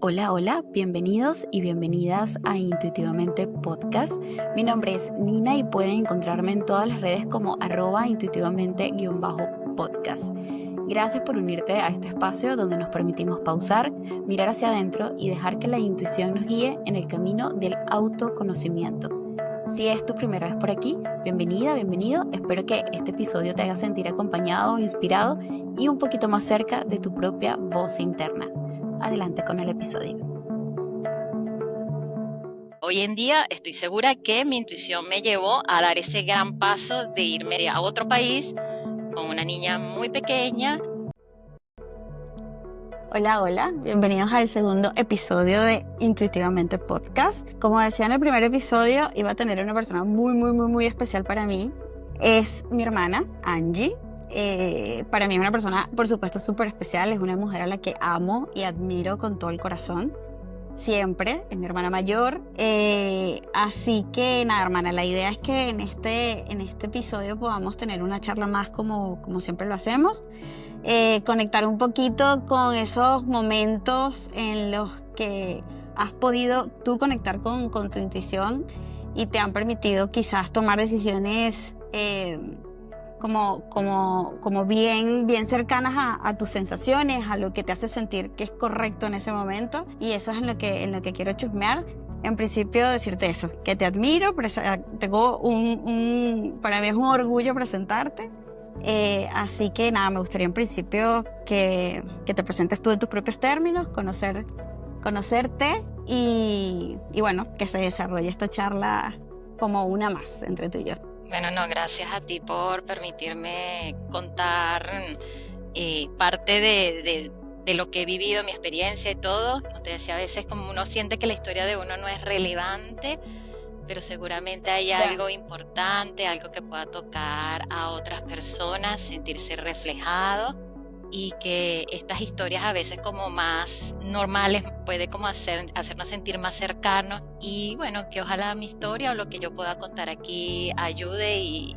Hola, hola, bienvenidos y bienvenidas a Intuitivamente Podcast. Mi nombre es Nina y pueden encontrarme en todas las redes como @intuitivamente_podcast. Gracias por unirte a este espacio donde nos permitimos pausar, mirar hacia adentro y dejar que la intuición nos guíe en el camino del autoconocimiento. Si es tu primera vez por aquí, bienvenida, bienvenido. Espero que este episodio te haga sentir acompañado, inspirado y un poquito más cerca de tu propia voz interna. Adelante con el episodio. Hoy en día estoy segura que mi intuición me llevó a dar ese gran paso de irme a otro país con una niña muy pequeña. Hola, hola, bienvenidos al segundo episodio de Intuitivamente Podcast. Como decía en el primer episodio, iba a tener una persona muy especial para mí. Es mi hermana, Angie. Para mí es una persona, por supuesto, súper especial. Es una mujer a la que amo y admiro con todo el corazón. Siempre, es mi hermana mayor. Así que nada, hermana, la idea es que en este episodio podamos tener una charla más como siempre lo hacemos. Conectar un poquito con esos momentos en los que has podido tú conectar con tu intuición y te han permitido quizás tomar decisiones como bien cercanas a tus sensaciones, a lo que te hace sentir que es correcto en ese momento, y eso es en lo que quiero chusmear. En principio decirte eso, que te admiro, tengo para mí es un orgullo presentarte. Así que nada, me gustaría en principio que te presentes tú en tus propios términos, conocerte y bueno, que se desarrolle esta charla como una más entre tú y yo. Bueno, no, gracias a ti por permitirme contar parte de lo que he vivido, mi experiencia y todo. Como te decía, a veces como uno siente que la historia de uno no es relevante, pero seguramente hay algo importante, algo que pueda tocar a otras personas, sentirse reflejado, y que estas historias a veces como más normales puede como hacernos sentir más cercanos, y bueno, que ojalá mi historia o lo que yo pueda contar aquí ayude y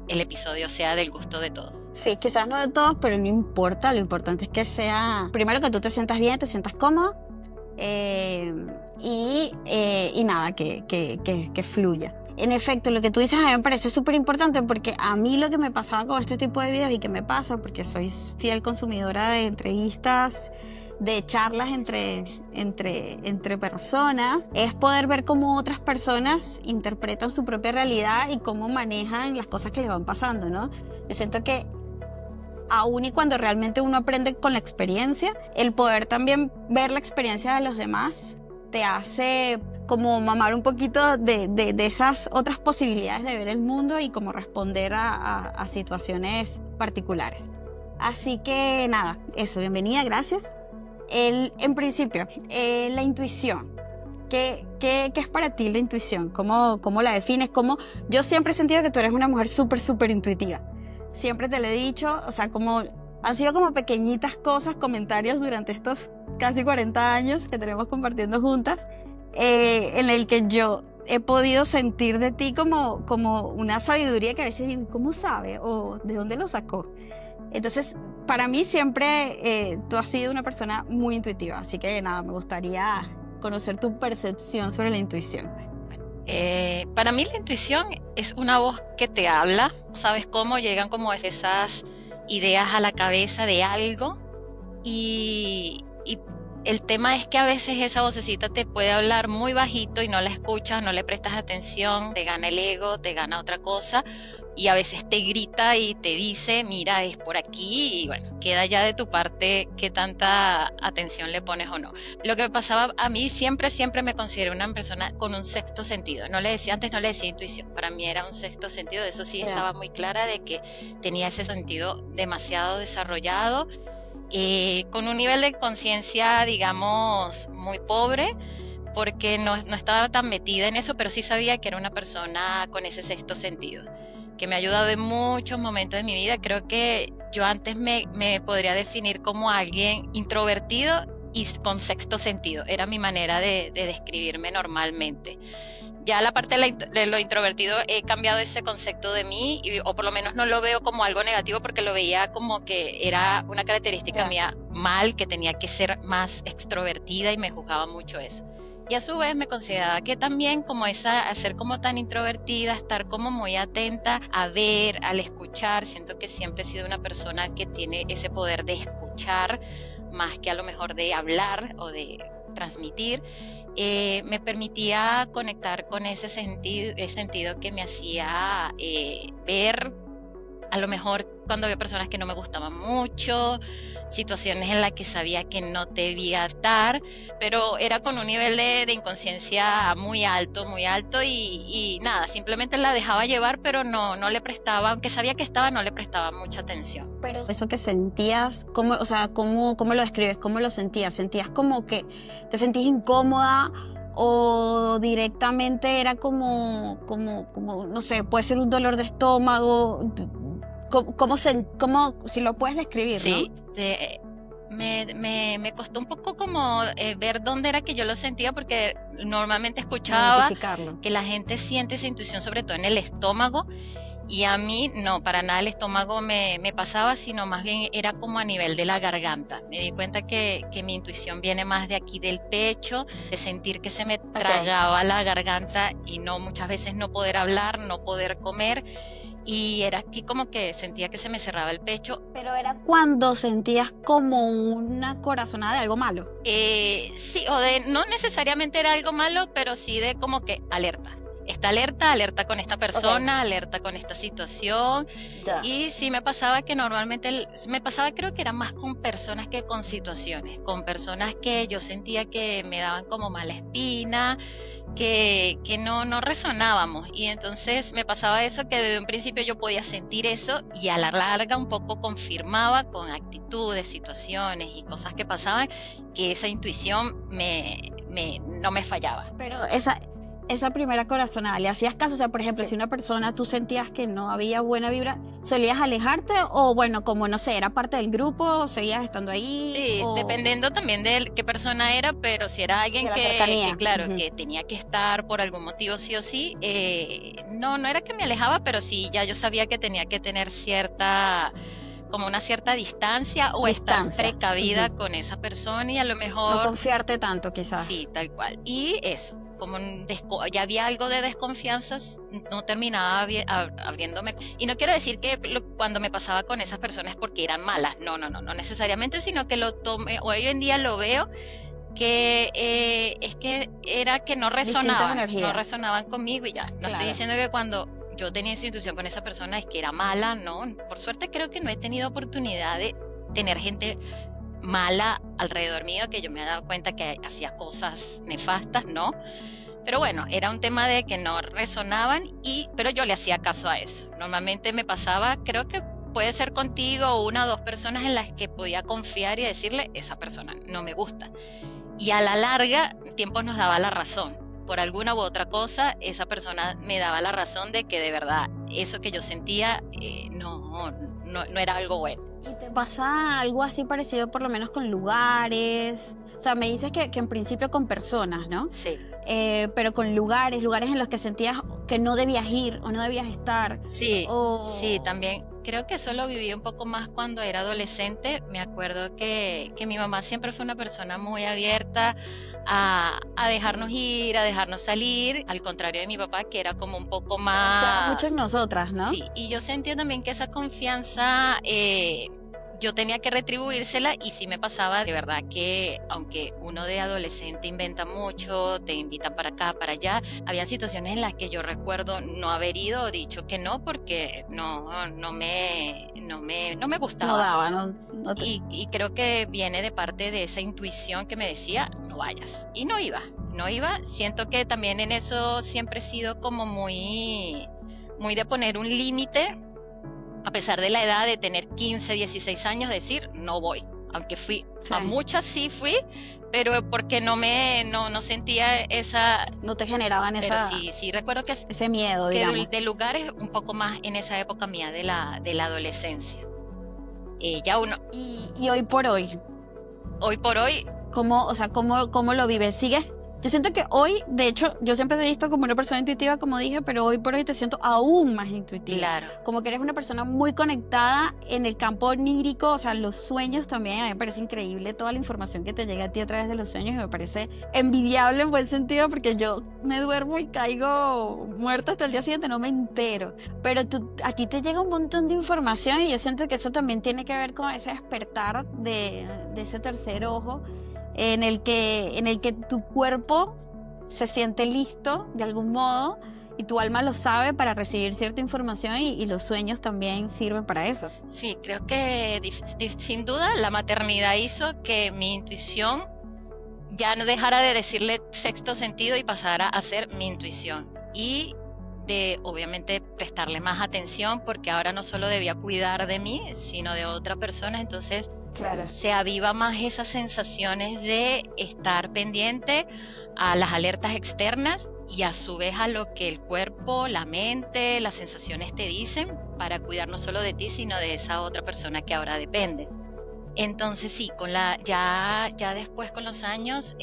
el episodio sea del gusto de todos. Sí, quizás no de todos, pero no importa, lo importante es que sea, primero que tú te sientas bien, te sientas cómodo. Y nada, que fluya. En efecto, lo que tú dices a mí me parece súper importante, porque a mí lo que me pasaba con este tipo de videos y que me pasa, porque soy fiel consumidora de entrevistas, de charlas entre personas, es poder ver cómo otras personas interpretan su propia realidad y cómo manejan las cosas que les van pasando, ¿no? Yo siento que aún y cuando realmente uno aprende con la experiencia, el poder también ver la experiencia de los demás te hace como mamar un poquito de esas otras posibilidades de ver el mundo y como responder a situaciones particulares. Así que nada, eso, bienvenida, gracias. En principio, la intuición. ¿Qué es para ti la intuición? ¿Cómo la defines? Yo siempre he sentido que tú eres una mujer súper intuitiva. Siempre te lo he dicho, o sea, han sido como pequeñitas cosas, comentarios durante estos casi 40 años que tenemos compartiendo juntas, en el que yo he podido sentir de ti como una sabiduría que a veces digo, ¿cómo sabe? ¿O de dónde lo sacó? Entonces, para mí siempre tú has sido una persona muy intuitiva, así que nada, me gustaría conocer tu percepción sobre la intuición. Para mí la intuición es una voz que te habla, ¿sabes cómo? Llegan como esas ideas a la cabeza de algo, y el tema es que a veces esa vocecita te puede hablar muy bajito y no la escuchas, no le prestas atención, te gana el ego, te gana otra cosa, y a veces te grita y te dice, mira, es por aquí, y bueno, queda ya de tu parte qué tanta atención le pones o no. Lo que me pasaba a mí, siempre me consideré una persona con un sexto sentido. Antes no le decía intuición, para mí era un sexto sentido, de eso sí estaba muy clara de que tenía ese sentido demasiado desarrollado, con un nivel de conciencia, digamos, muy pobre, porque no estaba tan metida en eso, pero sí sabía que era una persona con ese sexto sentido, que me ha ayudado en muchos momentos de mi vida. Creo que yo antes me podría definir como alguien introvertido y con sexto sentido. Era mi manera de describirme normalmente. Ya la parte de lo introvertido he cambiado ese concepto de mí, o por lo menos no lo veo como algo negativo porque lo veía como que era una característica Ya. mía mal, que tenía que ser más extrovertida y me juzgaba mucho eso. Y a su vez me consideraba que también como esa, a ser como tan introvertida, estar como muy atenta a ver, al escuchar, siento que siempre he sido una persona que tiene ese poder de escuchar más que a lo mejor de hablar o de transmitir, me permitía conectar con ese sentido que me hacía ver, a lo mejor cuando había personas que no me gustaban mucho, situaciones en las que sabía que no debía estar, pero era con un nivel de inconsciencia muy alto y nada, simplemente la dejaba llevar, pero no le prestaba, aunque sabía que estaba, no le prestaba mucha atención. Pero eso que sentías, ¿cómo, o sea, cómo lo describes? ¿Cómo lo sentías? ¿Sentías como que te sentías incómoda o directamente era como, no sé, puede ser un dolor de estómago? Si lo puedes describir, Sí, ¿no? me costó un poco como ver dónde era que yo lo sentía, porque normalmente escuchaba Identificarlo. que la gente siente esa intuición sobre todo en el estómago, y a mí no, para nada el estómago me pasaba, sino más bien era como a nivel de la garganta. Me di cuenta que mi intuición viene más de aquí del pecho, de sentir que se me Ok. tragaba la garganta y no, muchas veces no poder hablar, no poder comer, y era aquí como que sentía que se me cerraba el pecho. Pero era cuando sentías como una corazonada de algo malo. Sí, o de no necesariamente era algo malo, pero sí de como que alerta. Está alerta, alerta con esta Ok. persona, alerta con esta situación. Ya. Y sí me pasaba que normalmente, me pasaba, creo que era más con personas que con situaciones, con personas que yo sentía que me daban como mala espina, que no resonábamos. Y entonces me pasaba eso, que desde un principio yo podía sentir eso y a la larga un poco confirmaba con actitudes, situaciones y cosas que pasaban, que esa intuición no me fallaba. Pero esa primera corazonada, ¿le hacías caso? O sea, por ejemplo, si una persona tú sentías que no había buena vibra, ¿solías alejarte? O bueno, como no sé, era parte del grupo, seguías estando ahí, Sí, o dependiendo también de qué persona era, pero si era de alguien la que cercanía? claro, Ujú. que tenía que estar por algún motivo sí o sí, no era que me alejaba, pero sí ya yo sabía que tenía que tener como una cierta distancia o estar Distancia. precavida Ujú. con esa persona y a lo No mejor confiarte tanto, quizás. sí, tal cual. Y eso, como ya había algo de desconfianza, no terminaba abriéndome. Y no quiero decir que cuando me pasaba con esas personas porque eran malas, no necesariamente, sino que lo tomé, hoy en día lo veo que es que era que Distintas no energías. resonaban conmigo y ya. No estoy Claro. diciendo que cuando yo tenía esa intuición con esa persona es que era mala, no. Por suerte creo que no he tenido oportunidad de tener gente mala alrededor mío, que yo me he dado cuenta que hacía cosas nefastas, ¿no? Pero bueno, era un tema de que no resonaban, pero yo le hacía caso a eso. Normalmente me pasaba, creo que puede ser contigo una o dos personas en las que podía confiar y decirle, esa persona no me gusta. Y a la larga, tiempo nos daba la razón. Por alguna u otra cosa, esa persona me daba la razón de que de verdad eso que yo sentía no era algo bueno. ¿Y te pasa algo así parecido por lo menos con lugares? O sea, me dices que en principio con personas, ¿no? Sí. Pero con lugares en los que sentías que no debías ir o no debías estar. Sí, sí, O también creo que eso lo viví un poco más cuando era adolescente. Me acuerdo que mi mamá siempre fue una persona muy abierta a dejarnos ir, a dejarnos salir, al contrario de mi papá, que era como un poco confiaba mucho en más. nosotras, ¿no? Sí, y yo sentía también que esa confianza yo tenía que retribuírsela, y sí me pasaba de verdad que aunque uno de adolescente inventa mucho, te invitan para acá, para allá, había situaciones en las que yo recuerdo no haber ido o dicho que no porque no me No gustaba. daba, no Y creo que viene de parte de esa intuición que me decía, no vayas. Y no iba, no iba. Siento que también en eso siempre he sido como muy de poner un límite, a pesar de la edad de tener 15, 16 años, decir, no voy. Aunque fui, a sí, muchas sí fui, pero porque no sentía esa, no te generaban pero sí recuerdo ese miedo, que digamos. de lugares un poco más en esa época mía de la adolescencia. Ya uno, Y hoy por hoy, hoy por hoy, ¿cómo lo vives? ¿Sigues Yo siento que hoy, de hecho, yo siempre te he visto como una persona intuitiva, como dije, pero hoy por hoy te siento aún más intuitiva. Claro. Como que eres una persona muy conectada en el campo onírico, o sea, los sueños también. A mí me parece increíble toda la información que te llega a ti a través de los sueños y me parece envidiable en buen sentido porque yo me duermo y caigo muerta hasta el día siguiente, no me entero. Pero a ti te llega un montón de información y yo siento que eso también tiene que ver con ese despertar de ese tercer ojo en el que tu cuerpo se siente listo de algún modo y tu alma lo sabe para recibir cierta información y los sueños también sirven para eso. Sí, creo que sin duda la maternidad hizo que mi intuición ya no dejara de decirle sexto sentido y pasara a ser mi intuición. Y de obviamente prestarle más atención porque ahora no solo debía cuidar de mí, sino de otra persona, entonces Claro. se aviva más esas sensaciones de estar pendiente a las alertas externas y a su vez a lo que el cuerpo, la mente, las sensaciones te dicen para cuidar no solo de ti, sino de esa otra persona que ahora depende. Entonces sí, ya después con los años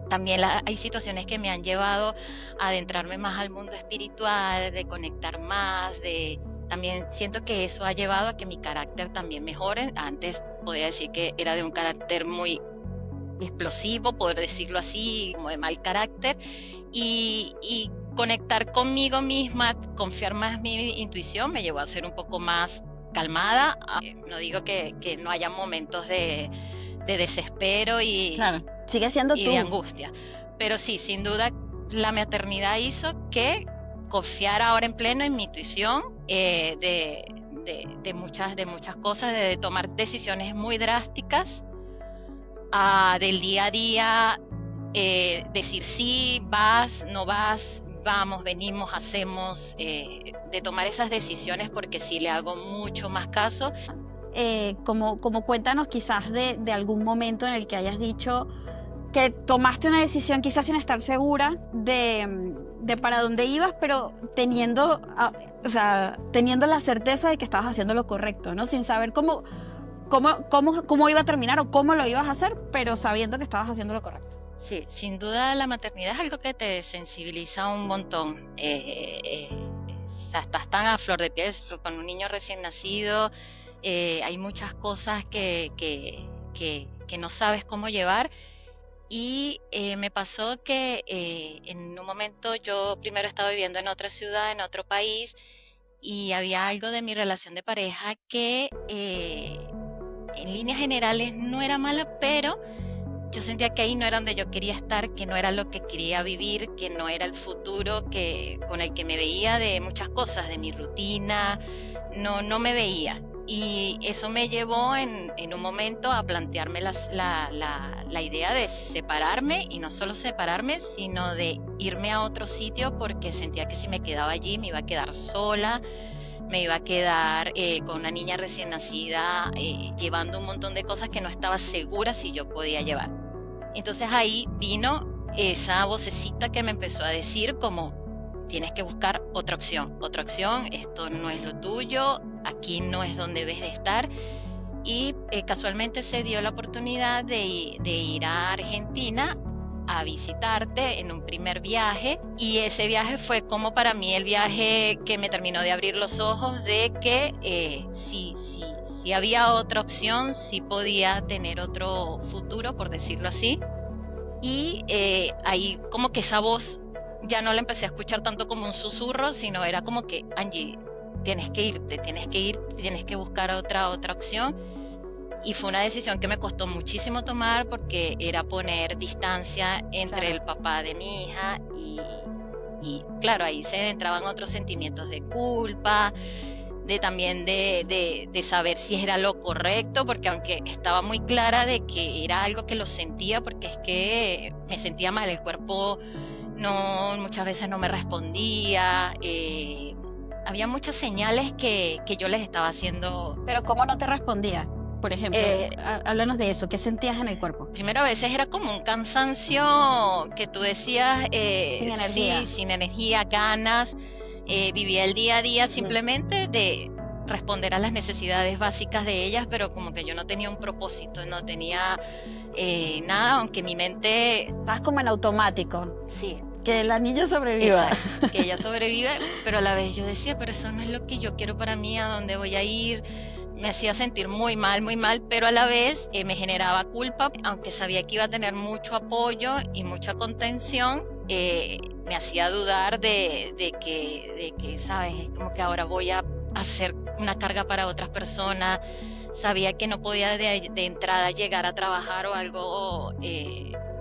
también hay situaciones que me han llevado a adentrarme más al mundo espiritual, de conectar más, también siento que eso ha llevado a que mi carácter también mejore. Antes podría decir que era de un carácter muy explosivo, poder decirlo así, como de mal carácter, y conectar conmigo misma, confiar más en mi intuición, me llevó a ser un poco más calmada. No digo que no haya momentos de desespero Claro, sigue siendo y tú. de angustia, pero sí, sin duda, la maternidad hizo que confiar ahora en pleno en mi intuición de muchas cosas, de tomar decisiones muy drásticas, del día a día, decir sí, vas, no vas, vamos, venimos, hacemos, de tomar esas decisiones porque sí le hago mucho más caso. Como cuéntanos quizás de algún momento en el que hayas dicho que tomaste una decisión quizás sin estar segura de para dónde ibas, pero teniendo la certeza de que estabas haciendo lo correcto, ¿no? Sin saber cómo iba a terminar o cómo lo ibas a hacer, pero sabiendo que estabas haciendo lo correcto. Sí, sin duda la maternidad es algo que te sensibiliza un montón. O sea, estás tan a flor de piel con un niño recién nacido. Hay muchas cosas que no sabes cómo llevar y me pasó que en un momento yo primero estaba viviendo en otra ciudad, en otro país y había algo de mi relación de pareja que en líneas generales no era mala, pero yo sentía que ahí no era donde yo quería estar, que no era lo que quería vivir, que no era el futuro con el que me veía de muchas cosas, de mi rutina, no me veía. Y eso me llevó en un momento a plantearme la idea de separarme, y no solo separarme, sino de irme a otro sitio porque sentía que si me quedaba allí me iba a quedar sola, me iba a quedar con una niña recién nacida, llevando un montón de cosas que no estaba segura si yo podía llevar. Entonces ahí vino esa vocecita que me empezó a decir como: tienes que buscar otra opción, esto no es lo tuyo, aquí no es donde debes de estar. Y casualmente se dio la oportunidad de ir a Argentina a visitarte en un primer viaje, y ese viaje fue como para mí el viaje que me terminó de abrir los ojos de que sí había otra opción, sí podía tener otro futuro, por decirlo así. Y ahí como que esa voz ya no la empecé a escuchar tanto como un susurro, sino era como que: Angie, tienes que irte, tienes que buscar otra opción. Y fue una decisión que me costó muchísimo tomar porque era poner distancia entre el papá de mi hija y claro, ahí se entraban otros sentimientos de culpa, también de saber si era lo correcto, porque aunque estaba muy clara de que era algo que lo sentía, porque es que me sentía mal, el cuerpo muchas veces no me respondía, había muchas señales que yo les estaba haciendo. Pero ¿cómo no te respondía? Por ejemplo, háblanos de eso, ¿qué sentías en el cuerpo? Primero, a veces era como un cansancio que tú decías, sin energía. Sí, sin energía, ganas, vivía el día a día simplemente responder a las necesidades básicas de ellas, pero como que yo no tenía un propósito, no tenía nada, aunque mi mente... Estás como en automático. Sí. Que la niña sobreviva. Exacto, que ella sobrevive, pero a la vez yo decía, pero eso no es lo que yo quiero para mí, a dónde voy a ir. Me hacía sentir muy mal, pero a la vez me generaba culpa, aunque sabía que iba a tener mucho apoyo y mucha contención, me hacía dudar de que, ¿sabes? Es como que ahora voy a hacer una carga para otras personas. Sabía que no podía de entrada llegar a trabajar o algo,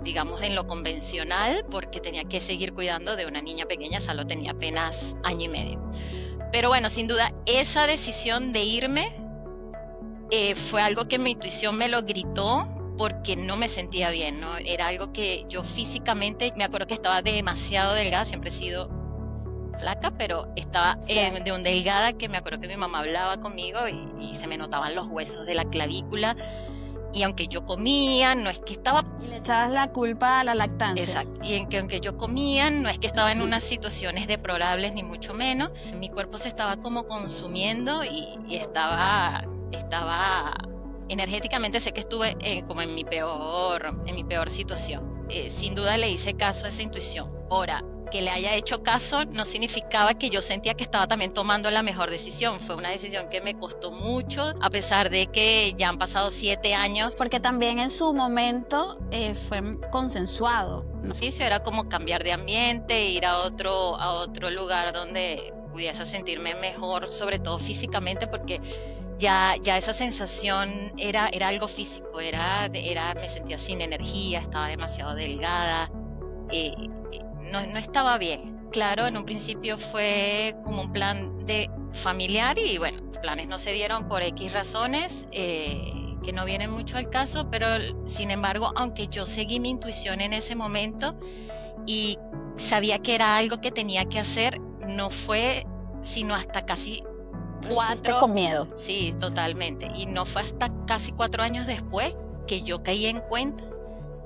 digamos, en lo convencional, porque tenía que seguir cuidando de una niña pequeña, solo tenía apenas año y medio. Pero bueno, sin duda, esa decisión de irme fue algo que mi intuición me lo gritó, porque no me sentía bien, ¿no? Era algo que yo físicamente, me acuerdo que estaba demasiado delgada, siempre he sido flaca, pero estaba de un delgada, que me acuerdo que mi mamá hablaba conmigo y se me notaban los huesos de la clavícula, y aunque yo comía, no es que estaba... Y le echabas la culpa a la lactancia. Exacto, y aunque yo comía, no es que estaba en unas situaciones deplorables, ni mucho menos, mi cuerpo se estaba como consumiendo y estaba energéticamente, sé que estuve como en mi peor situación. Sin duda le hice caso a esa intuición. Ahora, que le haya hecho caso no significaba que yo sentía que estaba también tomando la mejor decisión. Fue una decisión que me costó mucho, a pesar de que ya han pasado 7 años. Porque también en su momento fue consensuado, ¿no? Sí, eso era como cambiar de ambiente, ir a otro lugar donde pudiese sentirme mejor, sobre todo físicamente, porque ya esa sensación era algo físico, me sentía sin energía, estaba demasiado delgada, no estaba bien. Claro, en un principio fue como un plan de familiar y bueno, los planes no se dieron por X razones, que no vienen mucho al caso, pero sin embargo, aunque yo seguí mi intuición en ese momento y sabía que era algo que tenía que hacer, no fue sino hasta casi 4... con miedo. Sí, totalmente. Y no fue hasta casi 4 años después que yo caí en cuenta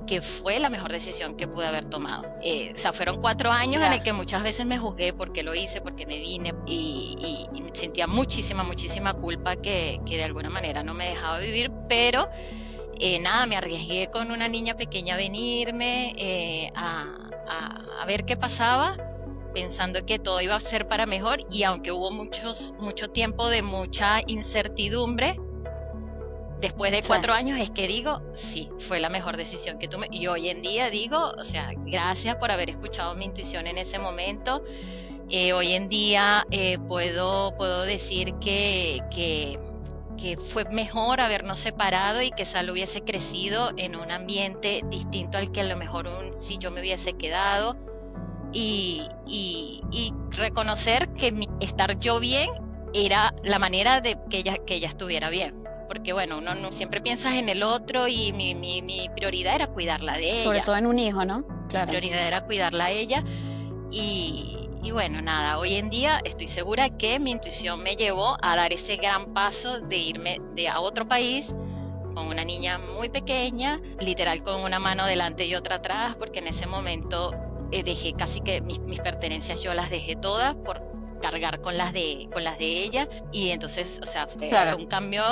que fue la mejor decisión que pude haber tomado. O sea, fueron 4 años en el que muchas veces me juzgué porque lo hice, porque me vine y sentía muchísima culpa que de alguna manera no me dejaba vivir, pero nada, me arriesgué con una niña pequeña a venirme a ver qué pasaba, pensando que todo iba a ser para mejor, y aunque hubo mucho tiempo de mucha incertidumbre, después de 4 años es que digo, sí, fue la mejor decisión que tomé. Y hoy en día digo, o sea, gracias por haber escuchado mi intuición en ese momento. Hoy en día puedo decir que fue mejor habernos separado y que Sal hubiese crecido en un ambiente distinto al que a lo mejor si yo me hubiese quedado. Y reconocer que estar yo bien era la manera de que ella estuviera bien. Porque bueno, uno no siempre piensas en el otro y mi prioridad era cuidarla de ella. Sobre todo en un hijo, ¿no? Claro. Mi prioridad era cuidarla a ella y bueno, nada, hoy en día estoy segura que mi intuición me llevó a dar ese gran paso de irme a otro país con una niña muy pequeña, literal con una mano delante y otra atrás, porque en ese momento dejé casi que mis pertenencias, yo las dejé todas por cargar con las de ella, y entonces, o sea, fue un cambio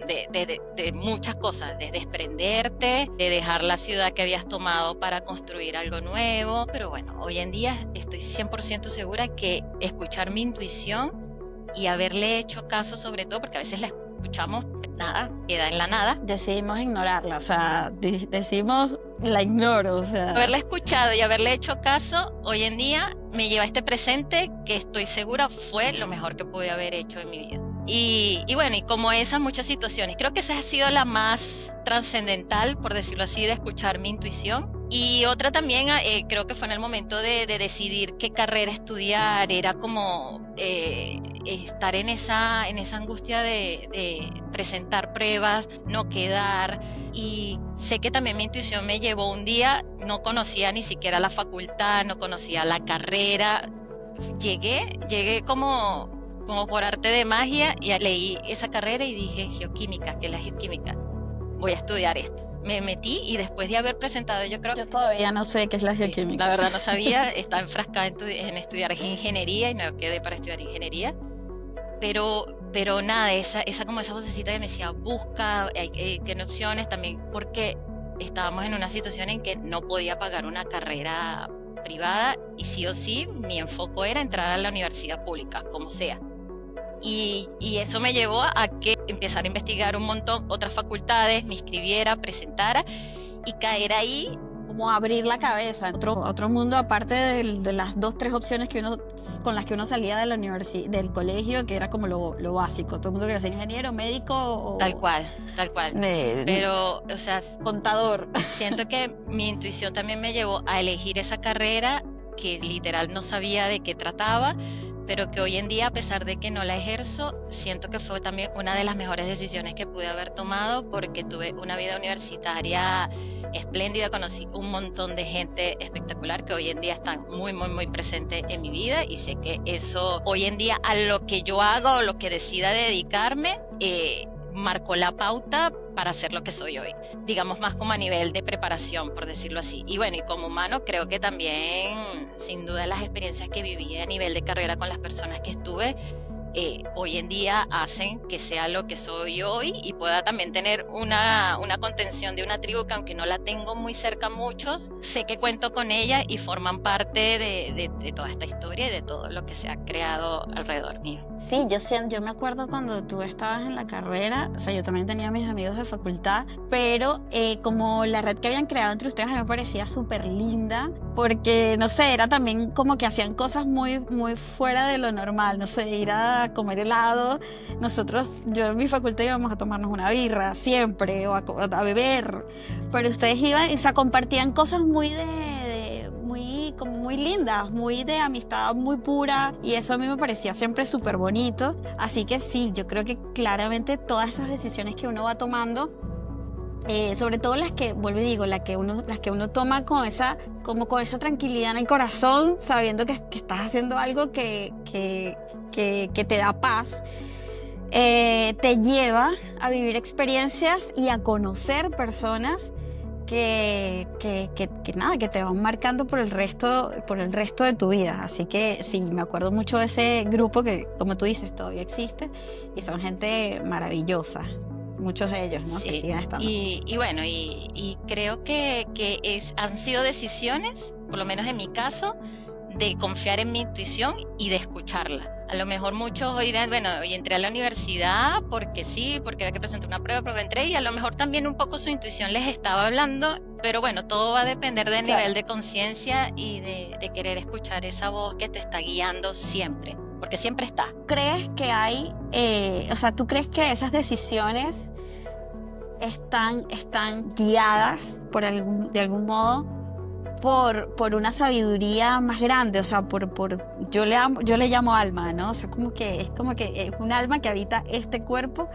de muchas cosas, de desprenderte, de dejar la ciudad que habías tomado para construir algo nuevo. Pero bueno, hoy en día estoy 100% segura que escuchar mi intuición y haberle hecho caso, sobre todo porque a veces la escuchamos, nada, queda en la nada. Decidimos ignorarla, o sea, decimos la ignoro, o sea. Haberla escuchado y haberle hecho caso, hoy en día me lleva a este presente que estoy segura fue lo mejor que pude haber hecho en mi vida. Y bueno, y como esas muchas situaciones, creo que esa ha sido la más trascendental, por decirlo así, de escuchar mi intuición. Y otra también, creo que fue en el momento de decidir qué carrera estudiar. Era como estar en esa angustia de presentar pruebas, no quedar. Y sé que también mi intuición me llevó un día, no conocía ni siquiera la facultad, no conocía la carrera. Llegué como por arte de magia, y leí esa carrera y dije, geoquímica, ¿qué es la geoquímica? Voy a estudiar esto. Me metí y después de haber presentado, yo todavía no sé qué es la geoquímica. La verdad no sabía, estaba enfrascada en estudiar ingeniería y no quedé para estudiar ingeniería. Pero pero nada, como esa vocecita que me decía, busca, tiene opciones también, porque estábamos en una situación en que no podía pagar una carrera privada y sí o sí mi enfoque era entrar a la universidad pública, como sea. Y eso me llevó a que empezara a investigar un montón otras facultades, me inscribiera, presentara y caer ahí. Como abrir la cabeza, otro mundo aparte de las 2-3 opciones con las que uno salía de la universidad, del colegio, que era como lo básico. Todo el mundo quería ser ingeniero, médico o... Tal cual. Pero, o sea... Contador. Siento que mi intuición también me llevó a elegir esa carrera que literal no sabía de qué trataba, pero que hoy en día, a pesar de que no la ejerzo, siento que fue también una de las mejores decisiones que pude haber tomado, porque tuve una vida universitaria espléndida, conocí un montón de gente espectacular que hoy en día están muy, muy, muy presentes en mi vida, y sé que eso hoy en día, a lo que yo hago o lo que decida dedicarme, marcó la pauta para ser lo que soy hoy, digamos más como a nivel de preparación, por decirlo así. Y bueno, y como humano creo que también, sin duda, las experiencias que viví a nivel de carrera con las personas que estuve, hoy en día hacen que sea lo que soy hoy y pueda también tener una contención de una tribu que, aunque no la tengo muy cerca muchos, sé que cuento con ella y forman parte de toda esta historia y de todo lo que se ha creado alrededor mío. Sí, yo me acuerdo cuando tú estabas en la carrera, o sea, yo también tenía mis amigos de facultad, pero como la red que habían creado entre ustedes a mí me parecía súper linda, porque, no sé, era también como que hacían cosas muy, muy fuera de lo normal, no sé, ir a comer helado. Yo en mi facultad íbamos a tomarnos una birra siempre, o a beber, pero ustedes iban, o sea, compartían cosas muy como muy lindas, muy de amistad muy pura, y eso a mí me parecía siempre súper bonito. Así que sí, yo creo que claramente todas esas decisiones que uno va tomando, sobre todo las que, vuelvo y digo, las que uno toma con esa tranquilidad en el corazón, sabiendo que estás haciendo algo que te da paz, te lleva a vivir experiencias y a conocer personas que te van marcando por el resto de tu vida. Así que sí, me acuerdo mucho de ese grupo que, como tú dices, todavía existe y son gente maravillosa, muchos de ellos, ¿no? Sí. Que siguen estando. Y bueno, y creo que han sido decisiones, por lo menos en mi caso, de confiar en mi intuición y de escucharla. A lo mejor muchos hoy dirán, bueno, hoy entré a la universidad porque sí, porque había que presentar una prueba, pero entré, y a lo mejor también un poco su intuición les estaba hablando, pero bueno, todo va a depender del nivel de conciencia y de querer escuchar esa voz que te está guiando siempre, porque siempre está. ¿Crees que hay, tú crees que esas decisiones están guiadas de algún modo por una sabiduría más grande? O sea, yo le llamo alma, ¿no? O sea, es un alma que habita este cuerpo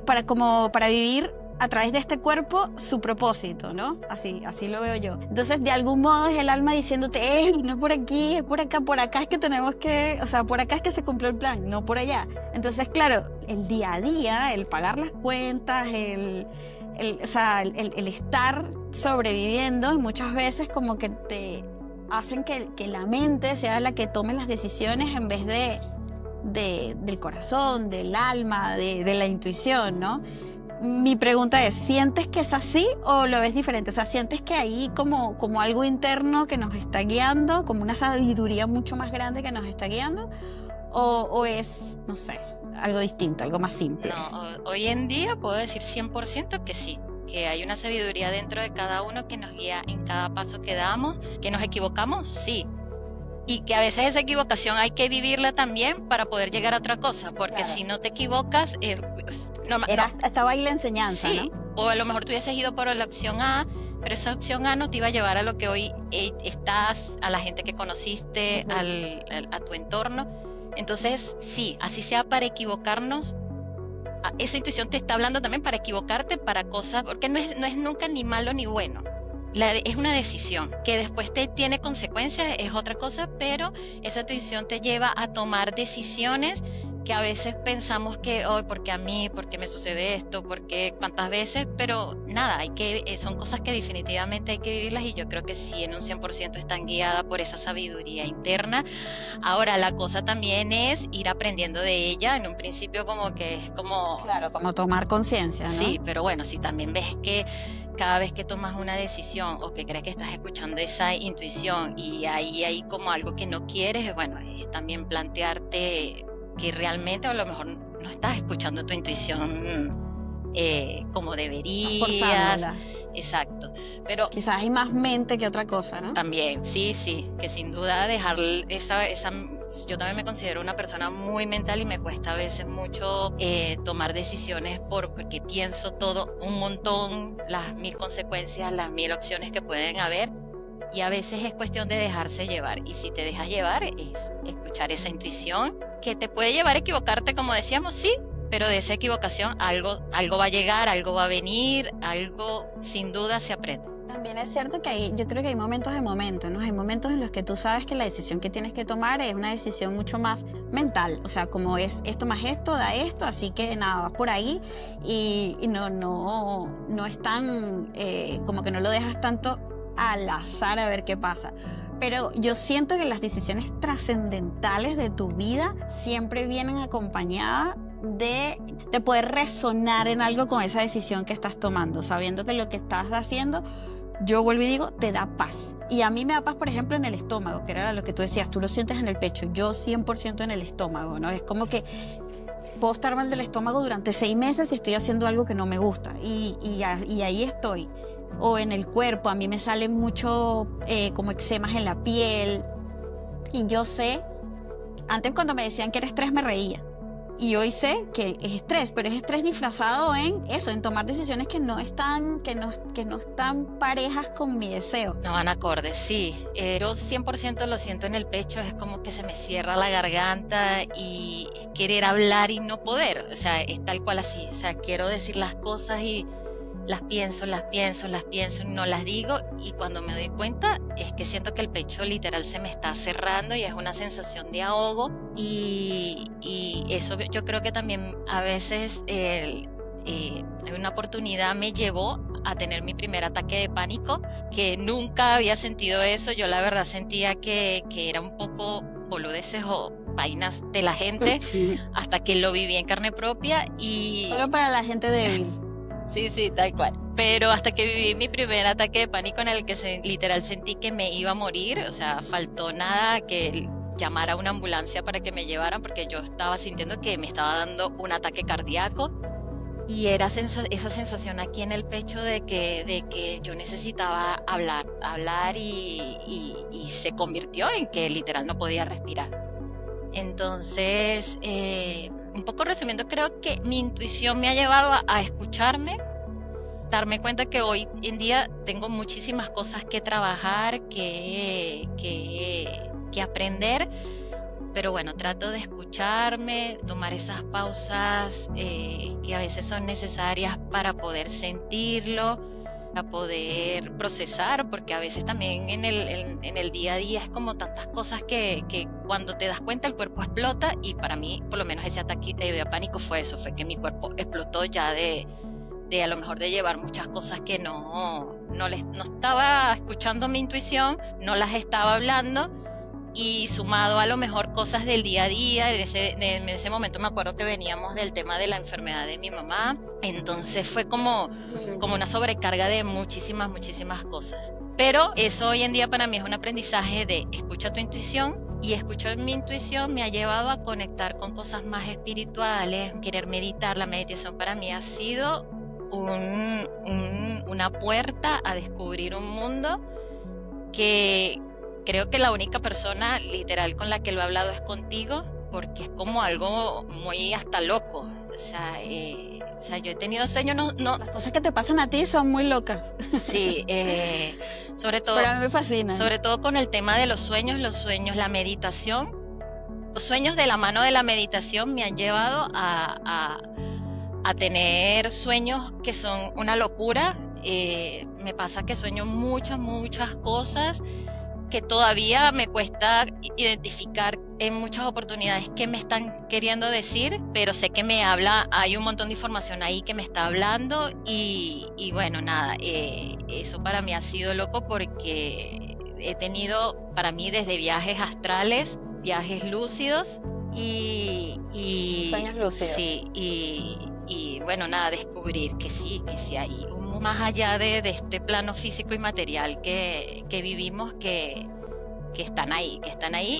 para vivir a través de este cuerpo su propósito, ¿no? Así lo veo yo. Entonces, de algún modo es el alma diciéndote, no es por aquí, es por acá es que tenemos que, o sea, por acá es que se cumplió el plan, no por allá. Entonces, claro, el día a día, el pagar las cuentas, el estar sobreviviendo, y muchas veces como que te hacen que la mente sea la que tome las decisiones en vez del corazón, del alma, de la intuición, ¿no? Mi pregunta es, ¿sientes que es así o lo ves diferente? O sea, ¿sientes que hay como algo interno que nos está guiando, como una sabiduría mucho más grande que nos está guiando? ¿O es, no sé, algo distinto, algo más simple? No, hoy en día puedo decir 100% que sí, que hay una sabiduría dentro de cada uno que nos guía en cada paso que damos. ¿Que nos equivocamos? Sí. Y que a veces esa equivocación hay que vivirla también para poder llegar a otra cosa, porque claro, si no te equivocas, estaba ahí la enseñanza, sí, ¿no? O a lo mejor tú hubieses ido por la opción A, pero esa opción A no te iba a llevar a lo que hoy estás, a la gente que conociste, a tu entorno. Entonces, sí, así sea para equivocarnos, esa intuición te está hablando también para equivocarte para cosas, porque no es nunca ni malo ni bueno. Es una decisión que después te tiene consecuencias, es otra cosa, pero esa decisión te lleva a tomar decisiones que a veces pensamos que, hoy, ¿por qué a mí? ¿Por qué me sucede esto? ¿Por qué? ¿Cuántas veces? Pero nada, son cosas que definitivamente hay que vivirlas, y yo creo que sí, en un 100% están guiadas por esa sabiduría interna. Ahora, la cosa también es ir aprendiendo de ella. En un principio como que es como... Claro, como tomar conciencia, ¿no? Sí, pero bueno, si también ves que cada vez que tomas una decisión o que crees que estás escuchando esa intuición y ahí hay como algo que no quieres, bueno, es también plantearte que realmente a lo mejor no estás escuchando tu intuición como deberías. Forzándola. Exacto. Pero quizás hay más mente que otra cosa, ¿no? también, sí, que sin duda dejar yo también me considero una persona muy mental y me cuesta a veces mucho tomar decisiones porque pienso todo un montón, las 1000 consecuencias, las 1000 opciones que pueden haber, y a veces es cuestión de dejarse llevar, y si te dejas llevar es escuchar esa intuición que te puede llevar a equivocarte, como decíamos, sí, pero de esa equivocación algo va a llegar, algo va a venir, algo sin duda se aprende. También es cierto que yo creo que hay momentos de momentos, ¿no? Hay momentos en los que tú sabes que la decisión que tienes que tomar es una decisión mucho más mental, o sea, como es esto más esto, da esto, así que nada, vas por ahí y no es tan, como que no lo dejas tanto al azar a ver qué pasa. Pero yo siento que las decisiones trascendentales de tu vida siempre vienen acompañadas de poder resonar en algo con esa decisión que estás tomando, sabiendo que lo que estás haciendo, yo vuelvo y digo, te da paz. Y a mí me da paz, por ejemplo, en el estómago, que era lo que tú decías, tú lo sientes en el pecho, yo 100% en el estómago, ¿no? Es como que puedo estar mal del estómago durante 6 meses y estoy haciendo algo que no me gusta, y ahí estoy. O en el cuerpo, a mí me salen mucho como eczemas en la piel, y yo sé, antes cuando me decían que era estrés me reía, y hoy sé que es estrés, pero es estrés disfrazado en eso, en tomar decisiones que no están parejas con mi deseo. No van acordes, sí. Yo 100% lo siento en el pecho, es como que se me cierra la garganta y querer hablar y no poder. O sea, es tal cual así. O sea, quiero decir las cosas y las pienso, y no las digo, y cuando me doy cuenta es que siento que el pecho literal se me está cerrando y es una sensación de ahogo, y eso yo creo que también a veces una oportunidad me llevó a tener mi primer ataque de pánico, que nunca había sentido eso. Yo la verdad sentía que era un poco boludeces o vainas de la gente, hasta que lo viví en carne propia. Y solo para la gente débil. Sí, tal cual. Pero hasta que viví mi primer ataque de pánico, en el que literal sentí que me iba a morir, o sea, faltó nada que llamar a una ambulancia para que me llevaran, porque yo estaba sintiendo que me estaba dando un ataque cardíaco, y era esa sensación aquí en el pecho de que yo necesitaba hablar, y se convirtió en que literal no podía respirar. Entonces, un poco resumiendo, creo que mi intuición me ha llevado a escucharme, darme cuenta que hoy en día tengo muchísimas cosas que trabajar, que aprender, pero bueno, trato de escucharme, tomar esas pausas que a veces son necesarias para poder sentirlo, para poder procesar, porque a veces también en el día a día es como tantas cosas que cuando te das cuenta el cuerpo explota, y para mí por lo menos ese ataque de pánico fue eso, fue que mi cuerpo explotó ya de a lo mejor de llevar muchas cosas que no estaba escuchando mi intuición, no las estaba hablando, y sumado a lo mejor cosas del día a día. En ese momento me acuerdo que veníamos del tema de la enfermedad de mi mamá, entonces fue como una sobrecarga de muchísimas cosas. Pero eso hoy en día para mí es un aprendizaje de escucha tu intuición, y escuchar mi intuición me ha llevado a conectar con cosas más espirituales, querer meditar. La meditación para mí ha sido una puerta a descubrir un mundo que creo que la única persona literal con la que lo he hablado es contigo, porque es como algo muy hasta loco. O sea, yo he tenido sueños, no. Las cosas que te pasan a ti son muy locas. Sí, sobre todo. Pero a mí me fascina. Sobre todo con el tema de los sueños, la meditación. Los sueños de la mano de la meditación me han llevado a tener sueños que son una locura. Me pasa que sueño muchas cosas que todavía me cuesta identificar en muchas oportunidades qué me están queriendo decir, pero sé que me habla, hay un montón de información ahí que me está hablando y bueno, nada, eso para mí ha sido loco porque he tenido para mí desde viajes astrales, viajes lúcidos Sueños lúcidos. sí, y bueno, nada, descubrir que sí hay un más allá de este plano físico y material que vivimos que están ahí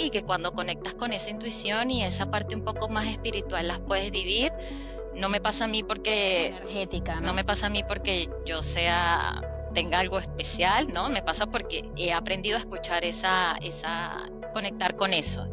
y que cuando conectas con esa intuición y esa parte un poco más espiritual las puedes vivir. No me pasa a mí porque Energética, no ¿no? me pasa a mí porque yo tenga algo especial, ¿no? Me pasa porque he aprendido a escuchar conectar con eso.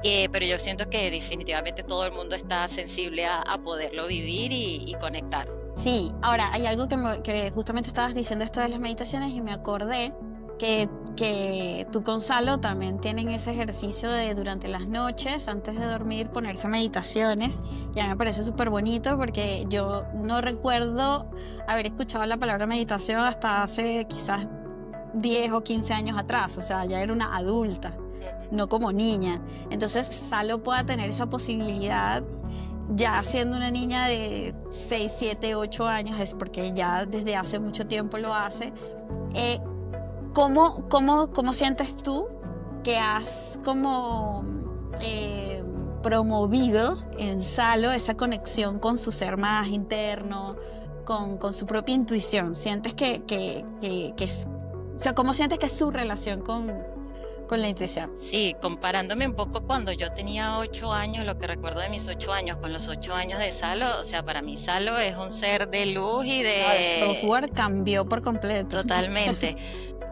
Pero yo siento que definitivamente todo el mundo está sensible a poderlo vivir y conectar. Sí, ahora hay algo que justamente estabas diciendo esto de las meditaciones y me acordé que tú, Gonzalo, también tienen ese ejercicio de durante las noches, antes de dormir, ponerse meditaciones. Y a mí me parece súper bonito porque yo no recuerdo haber escuchado la palabra meditación hasta hace quizás 10 o 15 años atrás, o sea, ya era una adulta, no como niña. Entonces, Salo pueda tener esa posibilidad ya siendo una niña de 6, 7, 8 años, es porque ya desde hace mucho tiempo lo hace. Eh, ¿Cómo sientes tú que has como promovido en Salo esa conexión con su ser más interno, con su propia intuición? ¿Sientes o sea, cómo sientes que es su relación con la intuición? Sí, comparándome un poco cuando yo tenía 8 años, lo que recuerdo de mis 8 años con los 8 años de Salo, o sea, para mí Salo es un ser de luz y El de... software cambió por completo. Totalmente,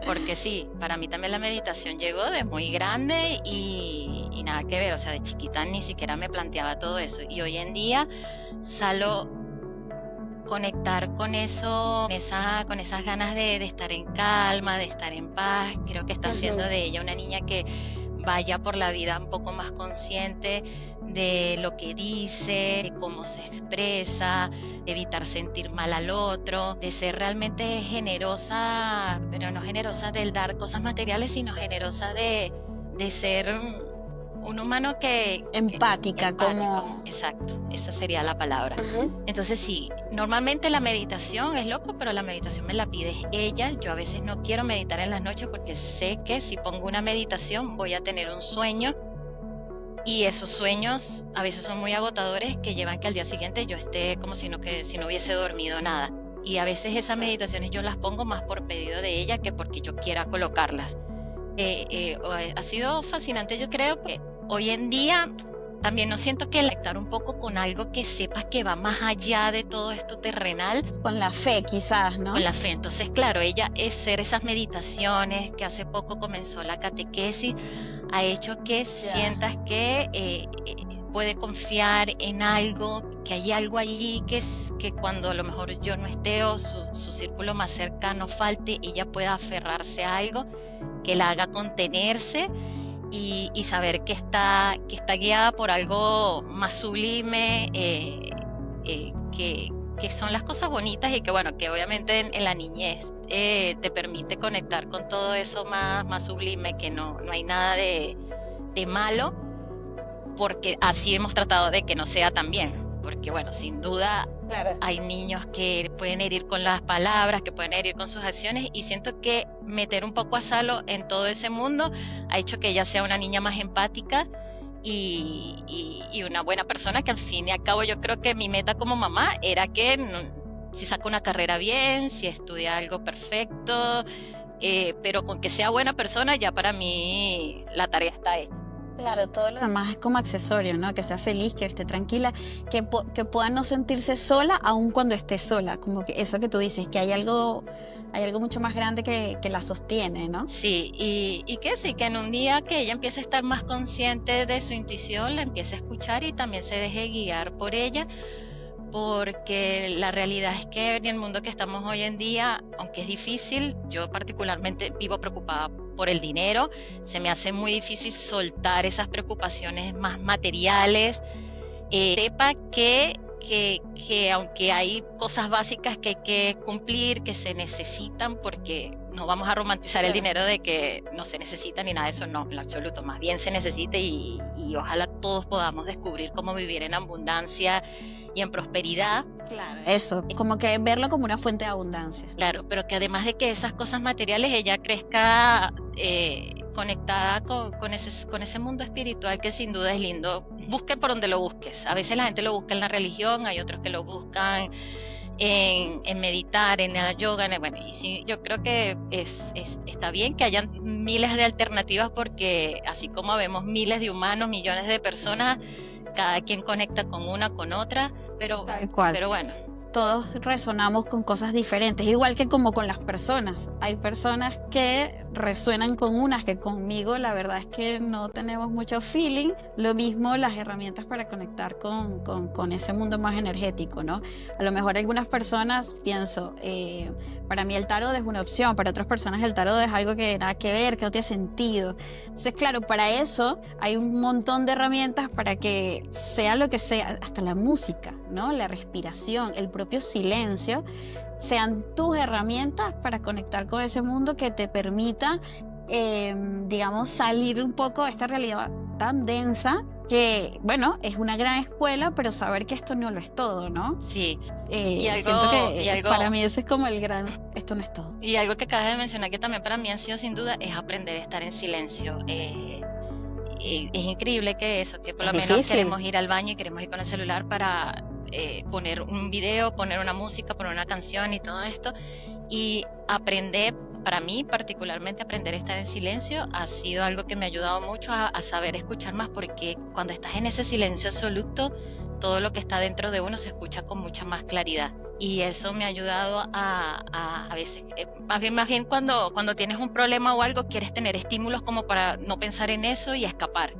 porque sí, para mí también la meditación llegó de muy grande y nada que ver, o sea, de chiquita ni siquiera me planteaba todo eso. Y hoy en día, Salo, conectar con eso, con esas ganas de estar en calma, de estar en paz, creo que está haciendo Ujú. de ella una niña que vaya por la vida un poco más consciente de lo que dice, de cómo se expresa, de evitar sentir mal al otro, de ser realmente generosa, pero no generosa del dar cosas materiales, sino generosa de ser un humano Empática, empático, como... exacto, esa sería la palabra. Ujú. Entonces sí, normalmente la meditación es loco, pero la meditación me la pide ella. Yo a veces no quiero meditar en las noches porque sé que si pongo una meditación voy a tener un sueño y esos sueños a veces son muy agotadores que llevan que al día siguiente yo esté como si no hubiese dormido nada. Y a veces esas meditaciones yo las pongo más por pedido de ella que porque yo quiera colocarlas. Ha sido fascinante, yo creo que hoy en día también no siento que conectar un poco con algo que sepas que va más allá de todo esto terrenal, Con la fe, quizás, con ¿no? la fe. Entonces, claro, ella es hacer esas meditaciones, que hace poco comenzó la catequesis, ha hecho que Ya. sientas que puede confiar en algo, que hay algo allí que cuando a lo mejor yo no esté o su círculo más cercano falte, ella pueda aferrarse a algo que la haga contenerse y saber que está guiada por algo más sublime, que son las cosas bonitas y que bueno, que obviamente en la niñez te permite conectar con todo eso más sublime, que no hay nada de malo, porque así hemos tratado de que no sea tan bien, porque bueno, sin duda Claro. hay niños que pueden herir con las palabras, que pueden herir con sus acciones y siento que meter un poco a Salo en todo ese mundo ha hecho que ella sea una niña más empática y una buena persona que al fin y al cabo yo creo que mi meta como mamá era que si saca una carrera bien, si estudia algo perfecto, pero con que sea buena persona ya para mí la tarea está hecha. Claro, todo lo demás es como accesorio, ¿no? Que sea feliz, que esté tranquila, que pueda no sentirse sola aun cuando esté sola. Como que eso que tú dices, que hay algo mucho más grande que la sostiene, ¿no? Sí, y que sí, que en un día que ella empiece a estar más consciente de su intuición, la empiece a escuchar y también se deje guiar por ella, porque la realidad es que en el mundo que estamos hoy en día, aunque es difícil, yo particularmente vivo preocupada por el dinero, se me hace muy difícil soltar esas preocupaciones más materiales. Sepa que que aunque hay cosas básicas que hay que cumplir, que se necesitan, porque no vamos a romantizar el dinero de que no se necesita ni nada de eso, no, en absoluto, más bien se necesita y ojalá todos podamos descubrir cómo vivir en abundancia y en prosperidad. Claro, eso, como que verlo como una fuente de abundancia. Claro, pero que además de que esas cosas materiales ella crezca conectada con ese mundo espiritual que sin duda es lindo. Busque por donde lo busques. A veces la gente lo busca en la religión, hay otros que lo buscan en meditar, en la yoga, bueno, y sí, yo creo que está bien que hayan miles de alternativas porque así como vemos miles de humanos, millones de personas, cada quien conecta con una, con otra, pero bueno. Todos resonamos con cosas diferentes, igual que como con las personas. Hay personas que resuenan con unas que conmigo la verdad es que no tenemos mucho feeling. Lo mismo las herramientas para conectar con ese mundo más energético, ¿no? A lo mejor algunas personas, pienso, para mí el tarot es una opción, para otras personas el tarot es algo que nada que ver, que no tiene sentido. Entonces, claro, para eso hay un montón de herramientas para que sea lo que sea, hasta la música, ¿no? La respiración, el propio silencio, sean tus herramientas para conectar con ese mundo que te permita, digamos, salir un poco de esta realidad tan densa que, bueno, es una gran escuela, pero saber que esto no lo es todo, ¿no? Sí. Siento que para mí ese es como el gran, esto no es todo. Y algo que acabas de mencionar que también para mí ha sido sin duda es aprender a estar en silencio. Es increíble que por lo menos queremos ir al baño y queremos ir con el celular para poner un video, poner una música, poner una canción y todo esto, y aprender, para mí particularmente aprender a estar en silencio ha sido algo que me ha ayudado mucho a saber escuchar más, porque cuando estás en ese silencio absoluto, todo lo que está dentro de uno se escucha con mucha más claridad. Y eso me ha ayudado a veces, más bien cuando tienes un problema o algo, quieres tener estímulos como para no pensar en eso y escapar.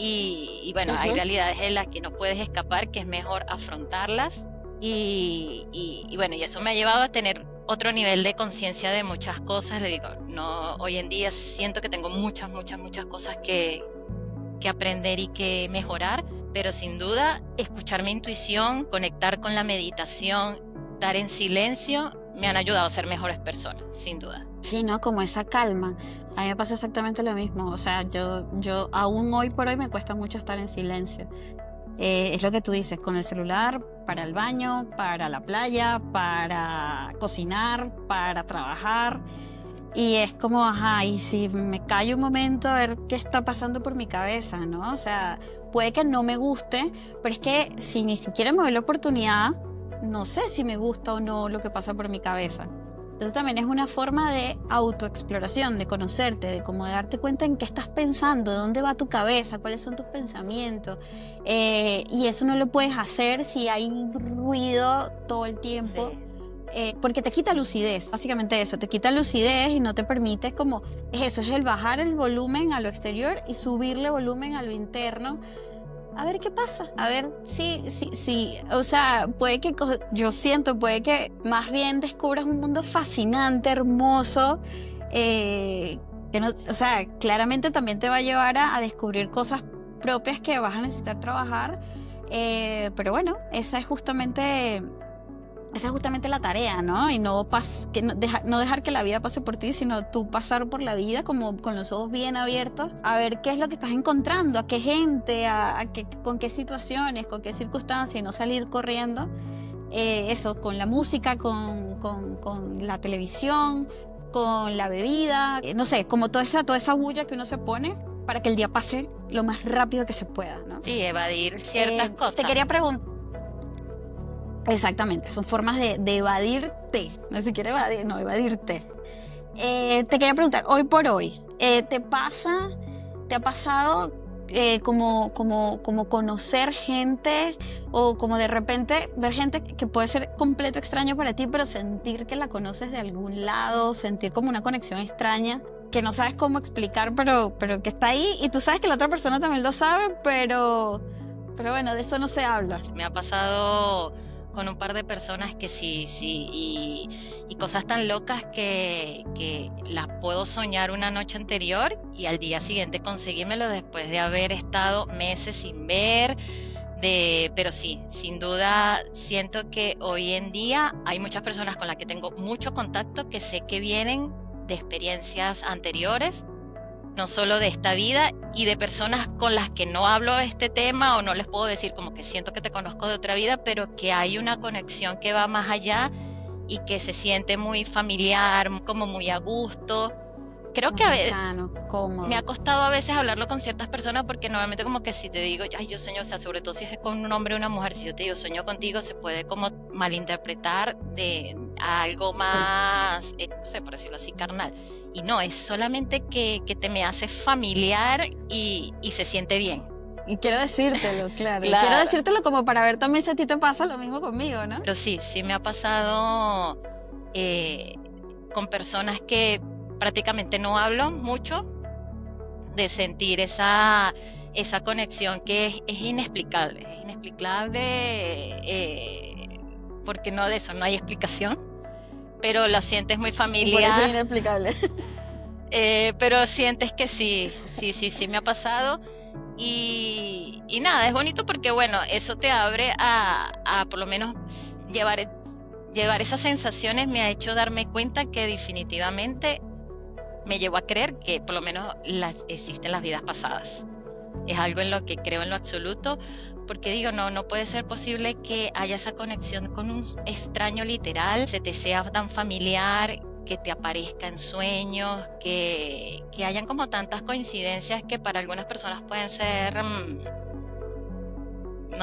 Y bueno, hay realidades en las que no puedes escapar, que es mejor afrontarlas. Y bueno, y eso me ha llevado a tener otro nivel de conciencia de muchas cosas. Le digo, no, hoy en día siento que tengo muchas cosas que aprender y que mejorar, pero sin duda escuchar mi intuición, conectar con la meditación, estar en silencio, me han ayudado a ser mejores personas, sin duda. Sí, ¿no? Como esa calma. A mí me pasa exactamente lo mismo. O sea, yo aún hoy por hoy me cuesta mucho estar en silencio. Es lo que tú dices, con el celular, para el baño, para la playa, para cocinar, para trabajar. Y es como, ajá, y si me callo un momento a ver qué está pasando por mi cabeza, ¿no? O sea, puede que no me guste, pero es que si ni siquiera me doy la oportunidad, no sé si me gusta o no lo que pasa por mi cabeza. Entonces también es una forma de autoexploración, de conocerte, de como de darte cuenta en qué estás pensando, dónde va tu cabeza, cuáles son tus pensamientos. Y eso no lo puedes hacer si hay ruido todo el tiempo. Sí. Porque te quita lucidez, básicamente eso, te quita lucidez y no te permite como, es el bajar el volumen a lo exterior y subirle volumen a lo interno. A ver qué pasa, a ver sí, o sea, puede que más bien descubras un mundo fascinante, hermoso, que no, o sea, claramente también te va a llevar a descubrir cosas propias que vas a necesitar trabajar, pero bueno, esa es justamente la tarea, ¿no? Y no dejar que la vida pase por ti, sino tú pasar por la vida como con los ojos bien abiertos, a ver qué es lo que estás encontrando, a qué gente, con qué situaciones, con qué circunstancias, y no salir corriendo. Eso, con la música, con la televisión, con la bebida, no sé, como toda esa bulla que uno se pone para que el día pase lo más rápido que se pueda, ¿no? Sí, evadir ciertas cosas. Te quería preguntar. Exactamente, son formas de evadirte, no siquiera evadir, no, evadirte. Te quería preguntar, hoy por hoy, ¿te ha pasado como conocer gente o como de repente ver gente que puede ser completo extraño para ti, pero sentir que la conoces de algún lado, sentir como una conexión extraña que no sabes cómo explicar, pero que está ahí y tú sabes que la otra persona también lo sabe, pero bueno, de eso no se habla? Me ha pasado con un par de personas que sí, y cosas tan locas que las puedo soñar una noche anterior y al día siguiente conseguírmelo después de haber estado meses sin ver, Pero sí, sin duda siento que hoy en día hay muchas personas con las que tengo mucho contacto que sé que vienen de experiencias anteriores, no solo de esta vida, y de personas con las que no hablo de este tema o no les puedo decir como que siento que te conozco de otra vida, pero que hay una conexión que va más allá y que se siente muy familiar, como muy a gusto. Creo que cercano, me ha cómodo. costado a veces hablarlo con ciertas personas porque normalmente como que si te digo, ay, yo sueño, o sea, sobre todo si es con un hombre o una mujer, si yo te digo sueño contigo, se puede como malinterpretar a algo más, no sé, por decirlo así, carnal. Y no, es solamente que te me hace familiar y se siente bien. Y quiero decírtelo, claro. Quiero Claro. decírtelo como para ver también si a ti te pasa lo mismo conmigo, ¿no? Pero sí, sí me ha pasado con personas que prácticamente no hablo mucho, de sentir esa conexión que es inexplicable, porque no de eso no hay explicación, pero la sientes muy Por eso es familiar, inexplicable. pero sientes que sí, sí, sí, sí me ha pasado. Y nada, es bonito porque bueno, eso te abre a por lo menos llevar esas sensaciones. Me ha hecho darme cuenta que definitivamente me llevó a creer que por lo menos existen las vidas pasadas. Es algo en lo que creo en lo absoluto, porque digo, no puede ser posible que haya esa conexión con un extraño literal, se te sea tan familiar, que te aparezca en sueños, que hayan como tantas coincidencias que para algunas personas pueden ser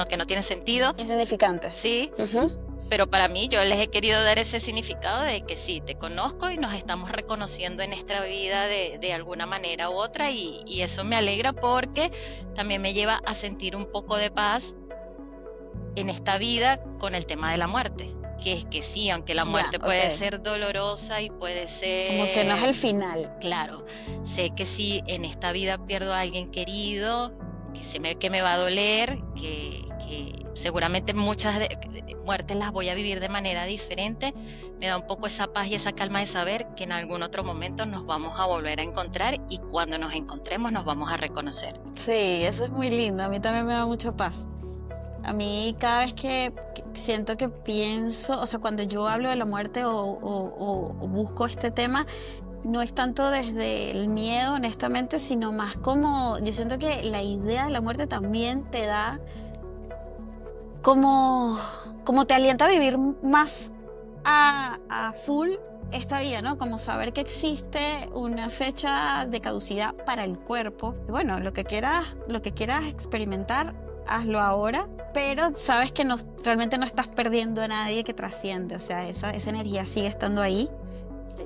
que no tienen sentido, Insignificante. sí, Ujú. pero para mí yo les he querido dar ese significado de que sí, te conozco y nos estamos reconociendo en esta vida de alguna manera u otra, y eso me alegra porque también me lleva a sentir un poco de paz en esta vida con el tema de la muerte. Que es que sí, aunque la muerte puede ok. ser dolorosa y puede ser... Como que no es el final. Claro, sé que si en esta vida pierdo a alguien querido, que me va a doler, que seguramente muchas muertes las voy a vivir de manera diferente, me da un poco esa paz y esa calma de saber que en algún otro momento nos vamos a volver a encontrar y cuando nos encontremos nos vamos a reconocer. Sí, eso es muy lindo. A mí también me da mucha paz. A mí cada vez que siento que pienso, o sea, cuando yo hablo de la muerte o busco este tema, no es tanto desde el miedo, honestamente, sino más como, yo siento que la idea de la muerte también te da como te alienta a vivir más a full esta vida, ¿no? Como saber que existe una fecha de caducidad para el cuerpo. Y bueno, lo que quieras experimentar, hazlo ahora, pero sabes que realmente no estás perdiendo a nadie que trasciende, o sea, esa energía sigue estando ahí.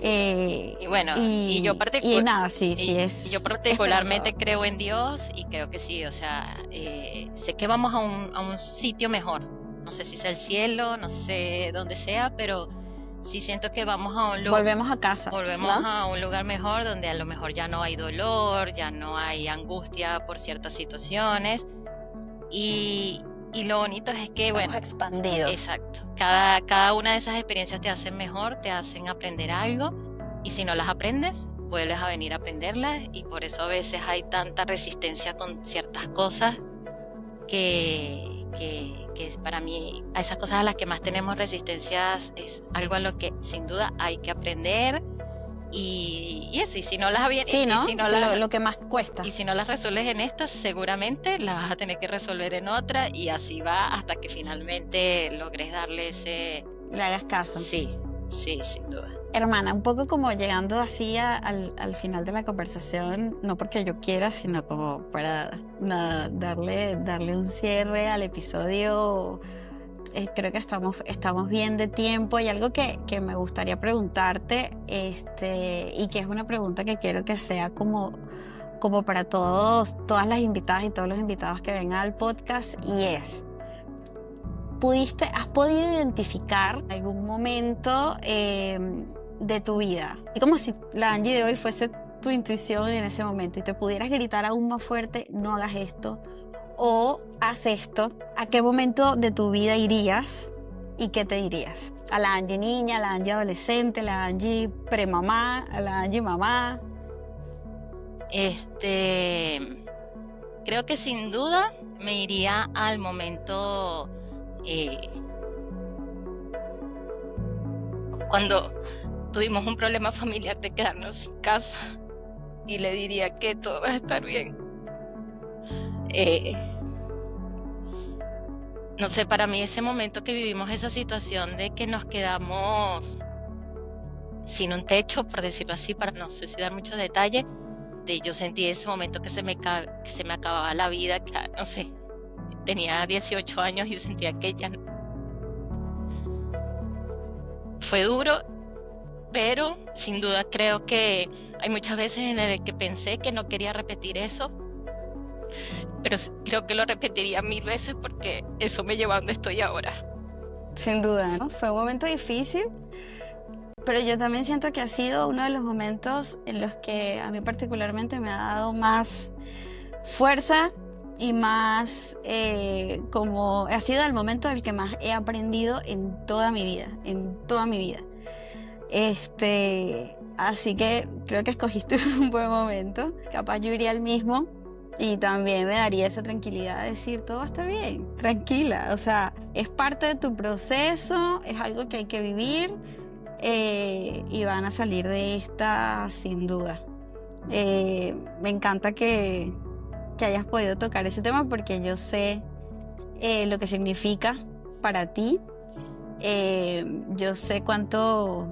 Y bueno, Y yo nada, sí, es yo particularmente esperanzador. creo en Dios y creo que sí, o sea, sé que vamos a un sitio mejor. No sé si sea el cielo, no sé dónde sea, pero sí siento que vamos a un lugar, Volvemos a casa, volvemos ¿no? a un lugar mejor donde a lo mejor ya no hay dolor, ya no hay angustia por ciertas situaciones. Y lo bonito es que, Estamos bueno, expandidos. exacto, cada una de esas experiencias te hacen mejor, te hacen aprender algo, y si no las aprendes, vuelves a venir a aprenderlas, y por eso a veces hay tanta resistencia con ciertas cosas que para mí, a esas cosas a las que más tenemos resistencias es algo a lo que sin duda hay que aprender. Y eso, y si no las Sí, ¿no? y si no las Lo que más cuesta. y si no las resuelves en esta, seguramente las vas a tener que resolver en otra, y así va hasta que finalmente logres darle ese... Le hagas caso. Sí, sí, sin duda. Hermana, un poco como llegando así al final de la conversación, no porque yo quiera, sino como para nada, darle un cierre al episodio. Creo que estamos bien de tiempo. Y algo que me gustaría preguntarte, y que es una pregunta que quiero que sea como para todas las invitadas y todos los invitados que vengan al podcast, y es: ¿has podido identificar algún momento de tu vida? Y como si la Angie de hoy fuese tu intuición en ese momento y te pudieras gritar aún más fuerte: no hagas esto o haz esto. ¿A qué momento de tu vida irías y qué te dirías? ¿A la Angie niña, a la Angie adolescente, a la Angie premamá, a la Angie mamá? Creo que sin duda me iría al momento cuando tuvimos un problema familiar de quedarnos sin casa y le diría que todo va a estar bien. Eh, no sé, para mí ese momento que vivimos esa situación de que nos quedamos sin un techo, por decirlo así, para no sé si dar muchos detalles, yo sentí ese momento que que se me acababa la vida, que no sé, tenía 18 años y sentía que ya fue duro, pero sin duda creo que hay muchas veces en las que pensé que no quería repetir eso, pero creo que lo repetiría 1000 veces porque eso me llevó a donde estoy ahora. Sin duda, ¿no? Fue un momento difícil, pero yo también siento que ha sido uno de los momentos en los que a mí particularmente me ha dado más fuerza y más como ha sido el momento del que más he aprendido en toda mi vida, así que creo que escogiste un buen momento. Capaz yo iría al mismo y también me daría esa tranquilidad de decir todo va a estar bien, tranquila, o sea, es parte de tu proceso, es algo que hay que vivir y van a salir de esta sin duda. Me encanta que hayas podido tocar ese tema porque yo sé lo que significa para ti. Yo sé cuánto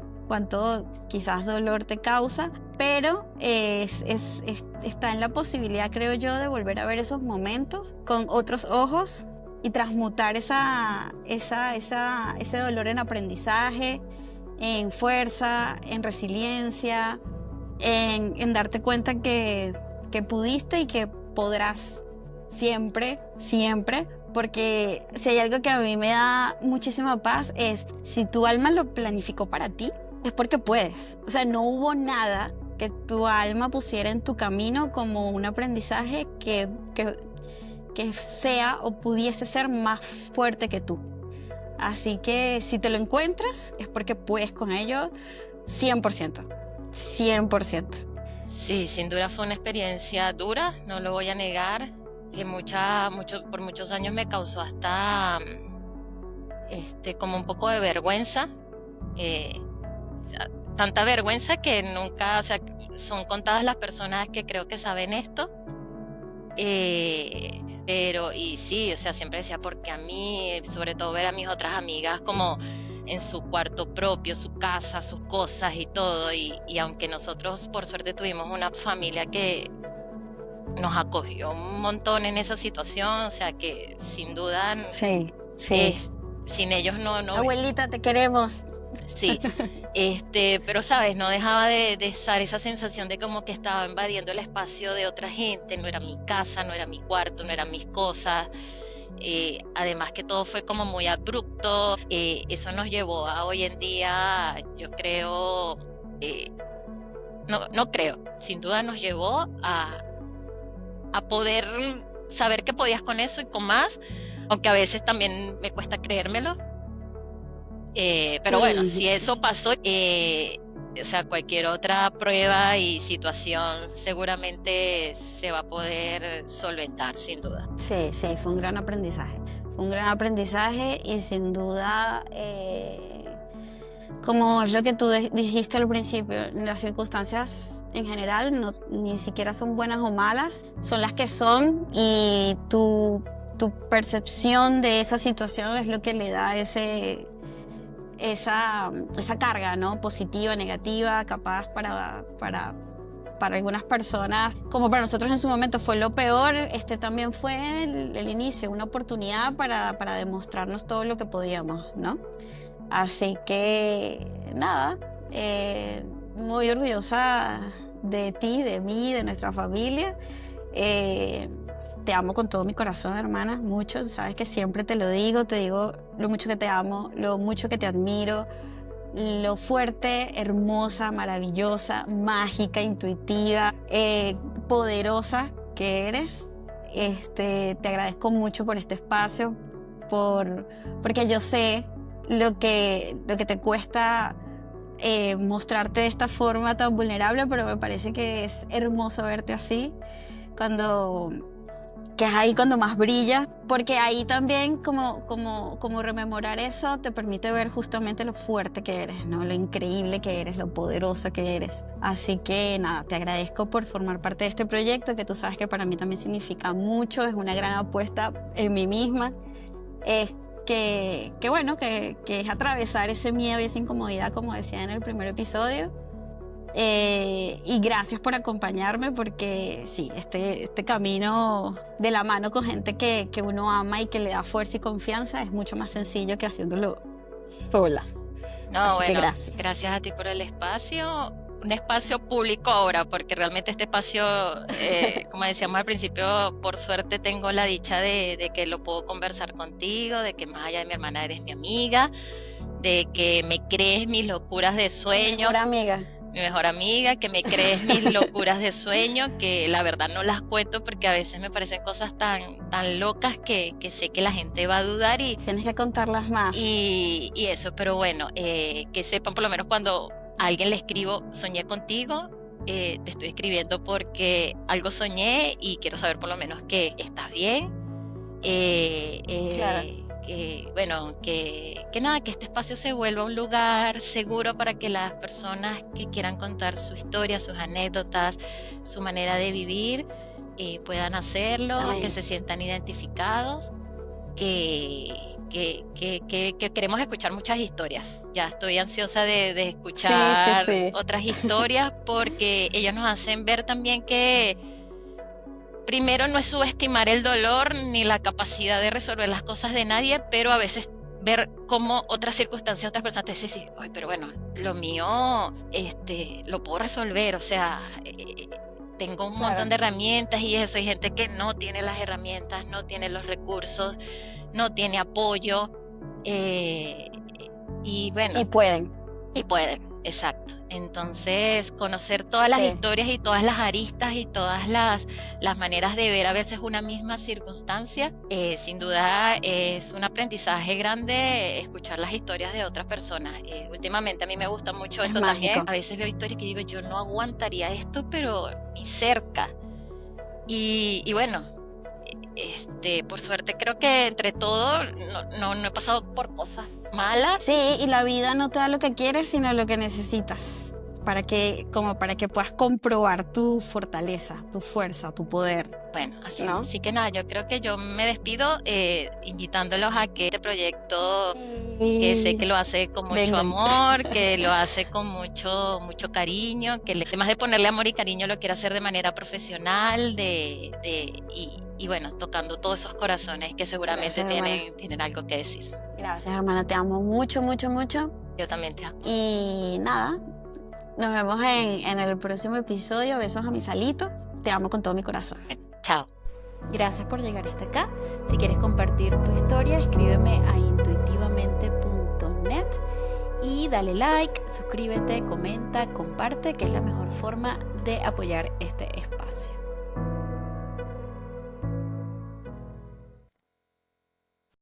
quizás dolor te causa, pero está en la posibilidad, creo yo, de volver a ver esos momentos con otros ojos y transmutar ese dolor en aprendizaje, en fuerza, en resiliencia, en darte cuenta que pudiste y que podrás siempre, siempre, porque si hay algo que a mí me da muchísima paz es si tu alma lo planificó para ti, es porque puedes. O sea, no hubo nada que tu alma pusiera en tu camino como un aprendizaje que sea o pudiese ser más fuerte que tú. Así que si te lo encuentras es porque puedes con ello 100%. 100%. Sí, sin duda fue una experiencia dura, no lo voy a negar, que por muchos años me causó hasta como un poco de vergüenza, o sea, tanta vergüenza que nunca, o sea, son contadas las personas que creo que saben esto, pero y sí, o sea, siempre decía, porque a mí, sobre todo ver a mis otras amigas como en su cuarto propio, su casa, sus cosas y todo, y aunque nosotros por suerte tuvimos una familia que nos acogió un montón en esa situación, o sea que sin duda Sí, sí. sin ellos no. Abuelita, te queremos. Sí, pero sabes, no dejaba de estar esa sensación de como que estaba invadiendo el espacio de otra gente, no era mi casa, no era mi cuarto, no eran mis cosas. Además que todo fue como muy abrupto, eso nos llevó a hoy en día, yo creo, no creo, sin duda nos llevó a poder saber que podías con eso y con más, aunque a veces también me cuesta creérmelo. Pero bueno, si eso pasó, o sea, cualquier otra prueba y situación seguramente se va a poder solventar, sin duda. Sí, fue un gran aprendizaje. Fue un gran aprendizaje y sin duda, como es lo que tú dijiste al principio, las circunstancias en general ni siquiera son buenas o malas, son las que son y tu percepción de esa situación es lo que le da esa carga, ¿no? Positiva, negativa, capaz para algunas personas, como para nosotros en su momento fue lo peor, también fue el inicio, una oportunidad para demostrarnos todo lo que podíamos, ¿no? Así que, nada, muy orgullosa de ti, de mí, de nuestra familia. Te amo con todo mi corazón, hermana, mucho. Sabes que siempre te digo lo mucho que te amo, lo mucho que te admiro, lo fuerte, hermosa, maravillosa, mágica, intuitiva, poderosa que eres. Te agradezco mucho por este espacio, porque yo sé lo que te cuesta mostrarte de esta forma tan vulnerable, pero me parece que es hermoso verte así. Cuando que es ahí cuando más brilla, porque ahí también como rememorar eso te permite ver justamente lo fuerte que eres, ¿no? Lo increíble que eres, lo poderosa que eres. Así que nada, te agradezco por formar parte de este proyecto, que tú sabes que para mí también significa mucho, es una gran apuesta en mí misma. Es que es atravesar ese miedo y esa incomodidad, como decía en el primer episodio. Y gracias por acompañarme, porque sí, este camino de la mano con gente que uno ama y que le da fuerza y confianza es mucho más sencillo que haciéndolo sola. No, Así que bueno, gracias. gracias a ti por el espacio. Un espacio público ahora, porque realmente este espacio, como decíamos al principio, por suerte tengo la dicha de que lo puedo conversar contigo, de que más allá de mi hermana eres mi amiga, de que me crees mis locuras de sueño. Mejor amiga. Mi mejor amiga, que me crees mis locuras de sueño, que la verdad no las cuento porque a veces me parecen cosas tan locas que sé que la gente va a dudar Tienes que contarlas más. y eso, pero bueno, que sepan por lo menos cuando a alguien le escribo, soñé contigo, te estoy escribiendo porque algo soñé y quiero saber por lo menos que estás bien. Claro. Que nada, que este espacio se vuelva un lugar seguro para que las personas que quieran contar su historia, sus anécdotas, su manera de vivir, puedan hacerlo, Amén. que se sientan identificados, que queremos escuchar muchas historias. Ya estoy ansiosa de escuchar Sí. otras historias, porque ellos nos hacen ver también que primero no es subestimar el dolor ni la capacidad de resolver las cosas de nadie, pero a veces ver cómo otras circunstancias, otras personas te dicen, sí, ay, pero bueno, lo mío lo puedo resolver, o sea, tengo un montón de herramientas y eso. Hay gente que no tiene las herramientas, no tiene los recursos, no tiene apoyo, y bueno. Y pueden. Y pueden, exacto. Entonces, conocer todas las historias y todas las aristas y todas las maneras de ver a veces una misma circunstancia, sin duda es un aprendizaje grande escuchar las historias de otras personas. Últimamente a mí me gusta mucho eso también. A veces veo historias que digo, yo no aguantaría esto, pero ni cerca. Y bueno, por suerte creo que entre todo no he pasado por cosas malas. Sí, y la vida no te da lo que quieres, sino lo que necesitas, para que puedas comprobar tu fortaleza, tu fuerza, tu poder. Bueno, así, ¿no? Así que nada, yo creo que yo me despido invitándolos a que este proyecto, que sé que lo hace con mucho amor, que lo hace con mucho cariño, que además de ponerle amor y cariño lo quiere hacer de manera profesional, y bueno, tocando todos esos corazones que seguramente tienen algo que decir. Gracias, hermana, te amo mucho, mucho, mucho. Yo también te amo. Y nada, nos vemos en el próximo episodio. Besos a mi salito. Te amo con todo mi corazón. Chao. Gracias por llegar hasta acá. Si quieres compartir tu historia, escríbeme a intuitivamente.net y dale like, suscríbete, comenta, comparte, que es la mejor forma de apoyar este espacio.